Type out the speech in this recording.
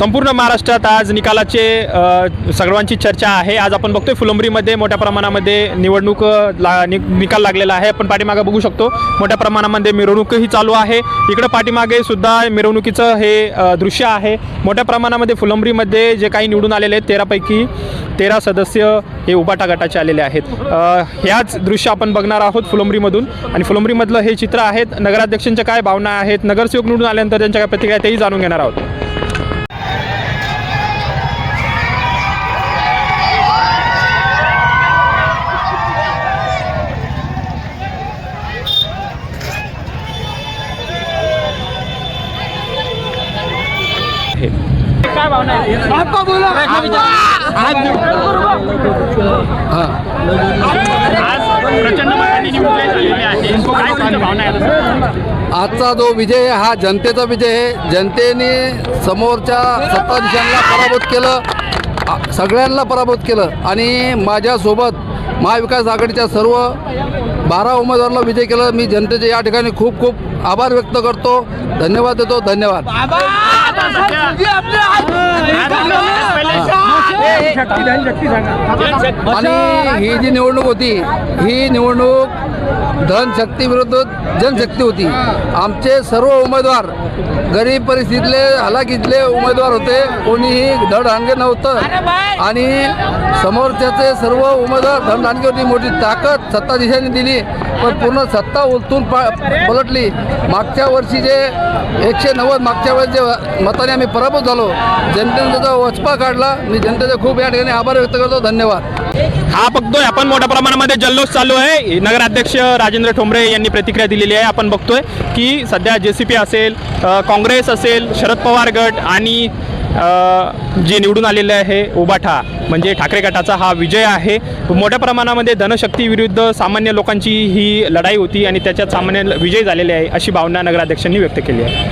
संपूर्ण महाराष्ट्रात आज निकालाचे सर्वांची चर्चा आहे। आज आपण बघतोय फुलंब्रीमध्ये मोठ्या प्रमाणामध्ये निवडणूक निकाल लागलेला आहे। आपण पाठीमागे बघू शकतो मोठ्या प्रमाणामध्ये मिरवणूकही चालू आहे। इकडे पाठीमागे सुद्धा मिरवणुकीचं हे दृश्य आहे। मोठ्या प्रमाणामध्ये फुलंब्रीमध्ये जे काही निवडून आलेले आहेत 13 पैकी 13 सदस्य हे उबाटा गटाचे आलेले आहेत। ह्याच दृश्य आपण बघणार आहोत फुलंब्रीमधून आणि फुलंब्रीमधलं हे चित्र आहे। नगराध्यक्षांच्या काय भावना आहेत, नगरसेवक निवडून आल्यानंतर त्यांच्या काय प्रतिक्रिया तेही जाणून घेणार आहोत। काय भावना आहे? प्रचंड मतांनी निवडून झालेले आहे। काय तुमच्या भावना आहेत? आजचा जो विजय हा जनतेचा विजय आहे। जनतेने समोरच्या सत्ताधीशांना पराभूत केलं, सगळ्यांना पराभूत केलं आणि माझ्यासोबत महाविकास आघाडीच्या सर्व 12 उमेदवारांना विजय केलं। मी जनतेचे या ठिकाणी खूप खूप आभार व्यक्त करतो, धन्यवाद देतो। धन्यवाद। आणि ही जी निवडणूक होती, ही निवडणूक धनशक्ती विरुद्ध जनशक्ती होती। आमचे सर्व उमेदवार गरीब परिस्थितीतले हलाखीतले उमेदवार होते, कोणीही धडधाकट नव्हतं आणि समोरच्याचे सर्व उमेदवार धडधाकट होती। मोठी ताकद सत्ताधीशांनी दिली, पण पूर्ण सत्ता उलटून पलटली। मागच्या वर्षी जे 190 मागच्या वेळेस जे मताने आम्ही पराभूत झालो, जनतेने त्याचा वचपा काढला। मी जनतेचे खूप या ठिकाणी आभार व्यक्त करतो। धन्यवाद। हा बघतोय आपण मोठ्या प्रमाणामध्ये जल्लोष चालू आहे। नगराध्यक्ष राजेंद्र ठोंबरे यांनी प्रतिक्रिया दिलेली आहे। आपण बघतोय की सध्या JCP असेल, काँग्रेस असेल, शरद पवार गट आणि जे निवडून आलेले आहे उबाठा म्हणजे ठाकरे गटाचा हा विजय आहे। मोठ्या प्रमाणामध्ये धनशक्ती विरुद्ध सामान्य लोकांची ही लढाई होती आणि त्याच्यात सामान्य विजय झालेले आहे अशी भावना नगराध्यक्षांनी व्यक्त केली आहे।